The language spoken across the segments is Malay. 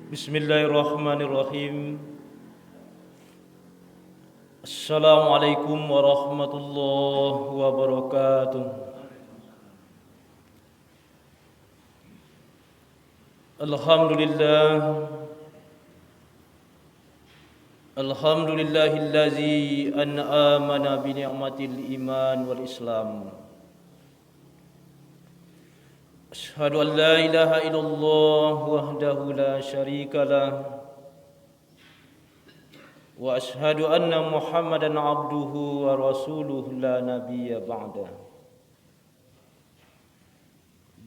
Bismillahirrahmanirrahim. Assalamualaikum warahmatullahi wabarakatuh. Alhamdulillah. Alhamdulillahillazi an'amana bi ni'matil iman wal islam. Asyhadu an la ilaha illallah wahdahu la syarika lah. Wa asyhadu anna Muhammadan abduhu wa rasuluhu la nabiyya ba'dah.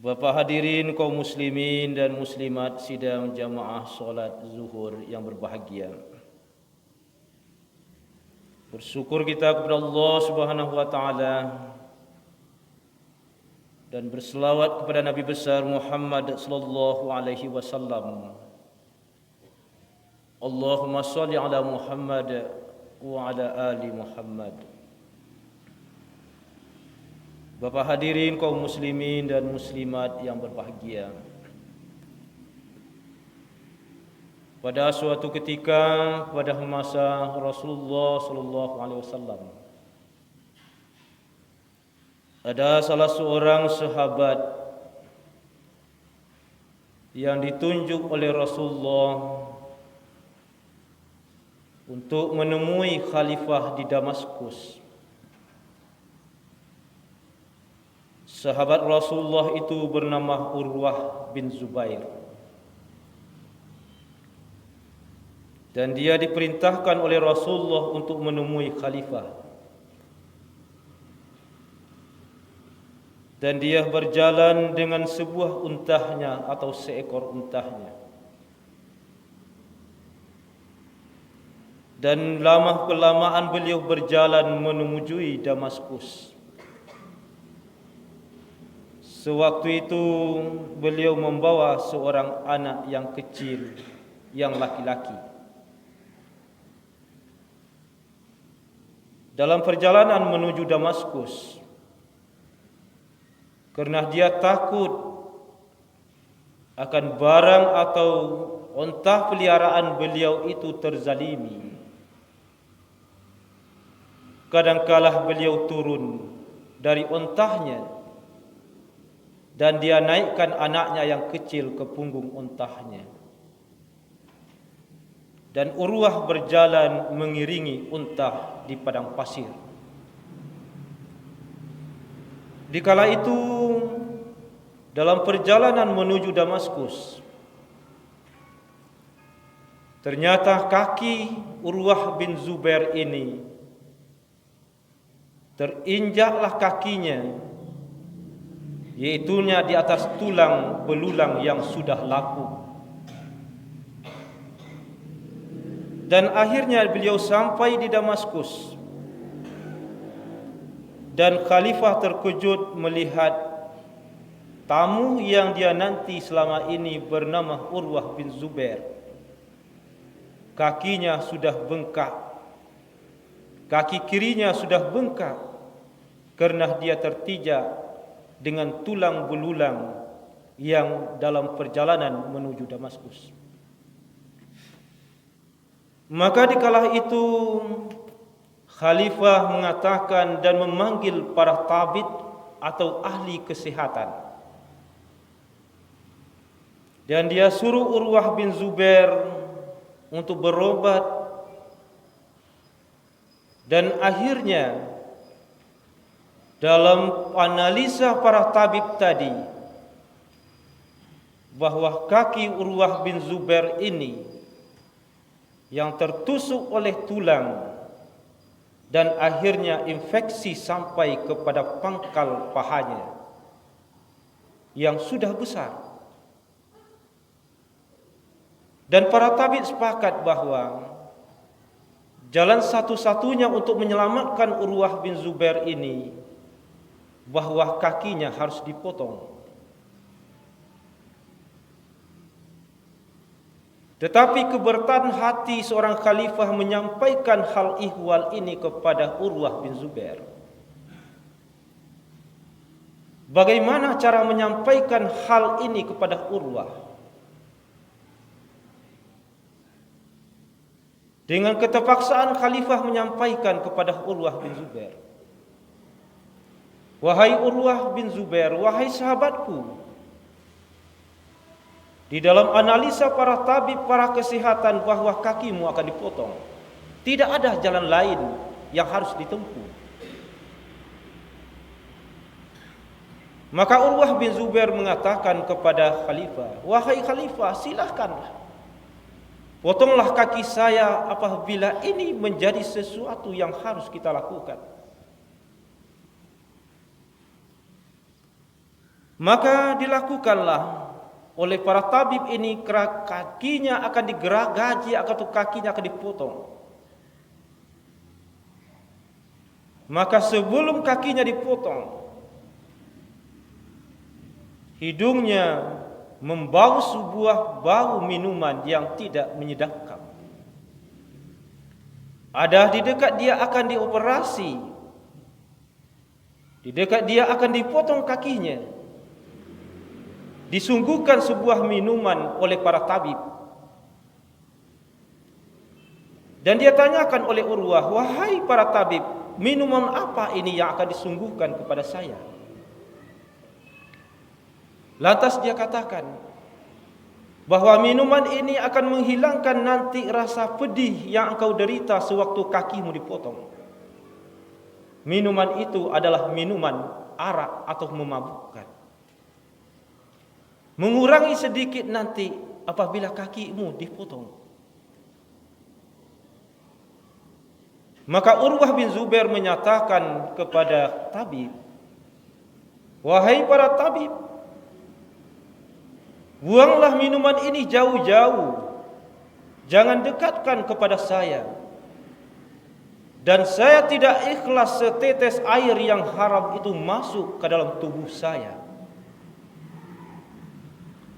Bapak hadirin kaum muslimin dan muslimat sidang jamaah solat zuhur yang berbahagia. Bersyukur kita kepada Allah Subhanahu wa taala dan berselawat kepada Nabi besar Muhammad sallallahu alaihi wasallam. Allahumma shalli ala Muhammad wa ala ali Muhammad. Bapak hadirin kaum muslimin dan muslimat yang berbahagia. Pada suatu ketika pada masa Rasulullah sallallahu alaihi wasallam, ada salah seorang sahabat yang ditunjuk oleh Rasulullah untuk menemui khalifah di Damaskus. Sahabat Rasulullah itu bernama Urwah bin Zubair. Dan dia diperintahkan oleh Rasulullah untuk menemui khalifah. Dan dia berjalan dengan sebuah untahnya atau seekor untahnya. Dan lama-kelamaan beliau berjalan menuju Damaskus. Sewaktu itu beliau membawa seorang anak yang kecil, yang laki-laki. Dalam perjalanan menuju Damaskus, karena dia takut akan barang atau unta peliharaan beliau itu terzalimi, kadangkala beliau turun dari untahnya dan dia naikkan anaknya yang kecil ke punggung untahnya. Dan Urwah berjalan mengiringi untah di padang pasir. Dikala itu dalam perjalanan menuju Damaskus, ternyata kaki Urwah bin Zubair ini terinjaklah kakinya, yaitunya di atas tulang belulang yang sudah lapuk. Dan akhirnya beliau sampai di Damaskus. Dan khalifah terkejut melihat tamu yang dia nanti selama ini bernama Urwah bin Zubair. Kakinya sudah bengkak. Kaki kirinya sudah bengkak karena dia tertijak dengan tulang belulang yang dalam perjalanan menuju Damaskus. Maka dikala itu khalifah mengatakan dan memanggil para tabib atau ahli kesehatan. Dan dia suruh Urwah bin Zubair untuk berobat. Dan akhirnya dalam analisa para tabib tadi, bahwa kaki Urwah bin Zubair ini yang tertusuk oleh tulang dan akhirnya infeksi sampai kepada pangkal pahanya yang sudah besar. Dan para tabib sepakat bahwa jalan satu-satunya untuk menyelamatkan Urwah bin Zubair ini, bahwa kakinya harus dipotong. Tetapi keberatan hati seorang khalifah menyampaikan hal ihwal ini kepada Urwah bin Zubair. Bagaimana cara menyampaikan hal ini kepada Urwah? Dengan keterpaksaan khalifah menyampaikan kepada Urwah bin Zubair, "Wahai Urwah bin Zubair, wahai sahabatku, di dalam analisa para tabib, para kesehatan bahwa kakimu akan dipotong. Tidak ada jalan lain yang harus ditempuh." Maka Urwah bin Zubair mengatakan kepada khalifah, "Wahai khalifah, silahkanlah, potonglah kaki saya apabila ini menjadi sesuatu yang harus kita lakukan." Maka dilakukanlah oleh para tabib ini, kakinya akan digeragaji atau kakinya akan dipotong. Maka sebelum kakinya dipotong, hidungnya membau sebuah bau minuman yang tidak menyedapkan. Ada di dekat dia akan dioperasi, di dekat dia akan dipotong kakinya, disungguhkan sebuah minuman oleh para tabib. Dan dia tanyakan oleh Urwah, "Wahai para tabib, minuman apa ini yang akan disungguhkan kepada saya?" Lantas dia katakan bahwa minuman ini akan menghilangkan nanti rasa pedih yang engkau derita sewaktu kakimu dipotong. Minuman itu adalah minuman arak atau memabukkan. Mengurangi sedikit nanti apabila kakimu dipotong. Maka Urwah bin Zubair menyatakan kepada tabib, "Wahai para tabib, buanglah minuman ini jauh-jauh. Jangan dekatkan kepada saya. Dan saya tidak ikhlas setetes air yang haram itu masuk ke dalam tubuh saya.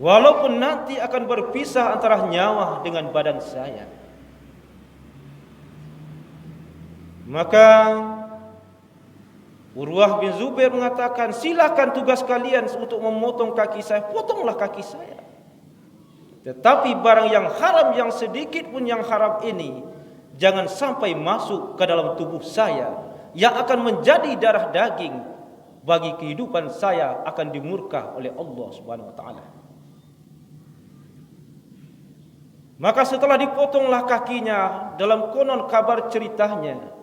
Walaupun nanti akan berpisah antara nyawa dengan badan saya." Maka Urwah bin Zubair mengatakan, "Silakan tugas kalian untuk memotong kaki saya, potonglah kaki saya. Tetapi barang yang haram, yang sedikit pun yang haram ini, jangan sampai masuk ke dalam tubuh saya, yang akan menjadi darah daging bagi kehidupan saya akan dimurka oleh Allah Subhanahu wa taala." Maka setelah dipotonglah kakinya, dalam konon kabar ceritanya,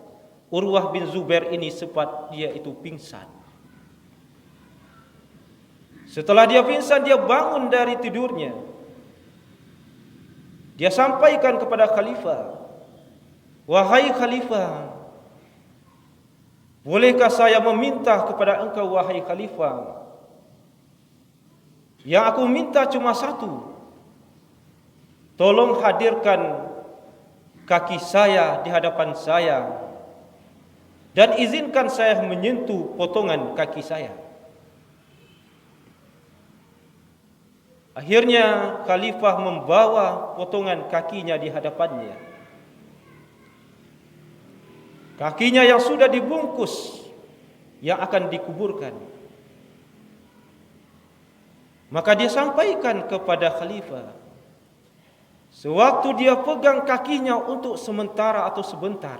Urwah bin Zubair ini sempat dia itu pingsan. Setelah dia pingsan, dia bangun dari tidurnya. Dia sampaikan kepada khalifah, "Wahai khalifah, bolehkah saya meminta kepada engkau wahai khalifah? Yang aku minta cuma satu. Tolong hadirkan kaki saya di hadapan saya dan izinkan saya menyentuh potongan kaki saya." Akhirnya khalifah membawa potongan kakinya di hadapannya. Kakinya yang sudah dibungkus, yang akan dikuburkan. Maka dia sampaikan kepada khalifah, sewaktu dia pegang kakinya untuk sementara atau sebentar,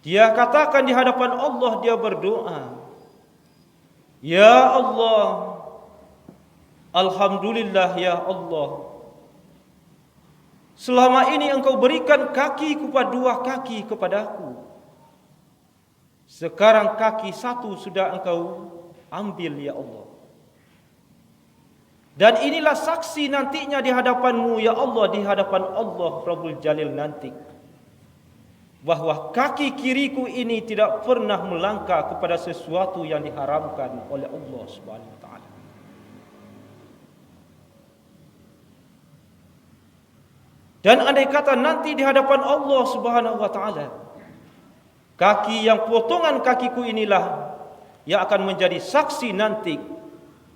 dia katakan di hadapan Allah, dia berdoa, "Ya Allah, alhamdulillah ya Allah, selama ini engkau berikan kaki kepada dua kaki kepadaku. Sekarang kaki satu sudah engkau ambil ya Allah. Dan inilah saksi nantinya di hadapanmu ya Allah, di hadapan Allah Rabbul Jalil nanti, bahwa kaki kiriku ini tidak pernah melangkah kepada sesuatu yang diharamkan oleh Allah Subhanahu wa taala." Dan andai kata nanti di hadapan Allah Subhanahu wa taala, kaki yang potongan kakiku inilah yang akan menjadi saksi nanti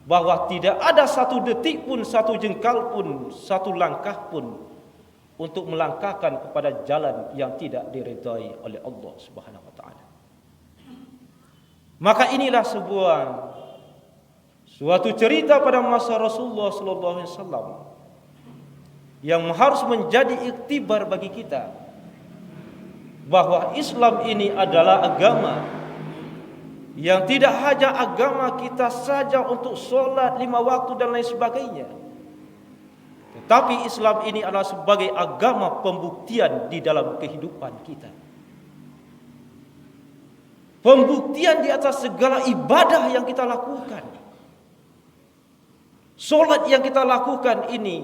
bahwa tidak ada satu detik pun, satu jengkal pun, satu langkah pun untuk melangkahkan kepada jalan yang tidak diridai oleh Allah Subhanahu wa taala. Maka inilah suatu cerita pada masa Rasulullah sallallahu alaihi wasallam yang harus menjadi iktibar bagi kita, bahwa Islam ini adalah agama yang tidak hanya agama kita saja untuk solat 5 waktu dan lain sebagainya, tetapi Islam ini adalah sebagai agama pembuktian di dalam kehidupan kita. Pembuktian di atas segala ibadah yang kita lakukan. Solat yang kita lakukan ini,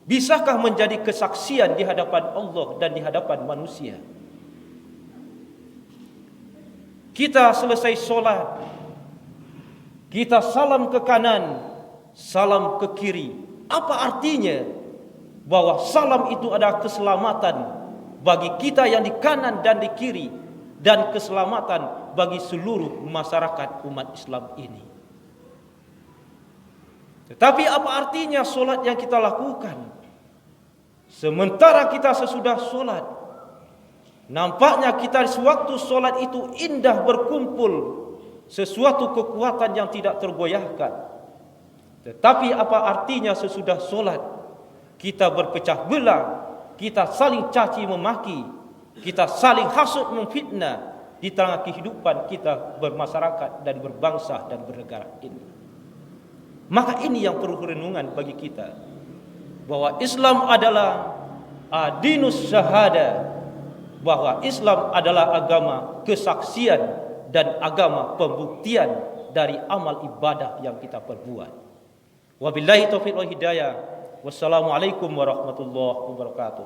bisakah menjadi kesaksian di hadapan Allah dan di hadapan manusia? Kita selesai solat, kita salam ke kanan, salam ke kiri. Apa artinya? Bahwa salam itu adalah keselamatan bagi kita yang di kanan dan di kiri, dan keselamatan bagi seluruh masyarakat umat Islam ini. Tetapi apa artinya solat yang kita lakukan? Sementara kita sesudah solat, nampaknya kita sewaktu solat itu indah berkumpul, sesuatu kekuatan yang tidak tergoyahkan. Tetapi apa artinya sesudah solat kita berpecah belah, kita saling caci memaki, kita saling hasut memfitnah di tengah kehidupan kita bermasyarakat dan berbangsa dan bernegara ini. Maka ini yang perlu renungan bagi kita, bahwa Islam adalah adinus syahada, bahwa Islam adalah agama kesaksian dan agama pembuktian dari amal ibadah yang kita perbuat. Wabillahi taufiq wal hidayah. Wassalamualaikum warahmatullahi wabarakatuh.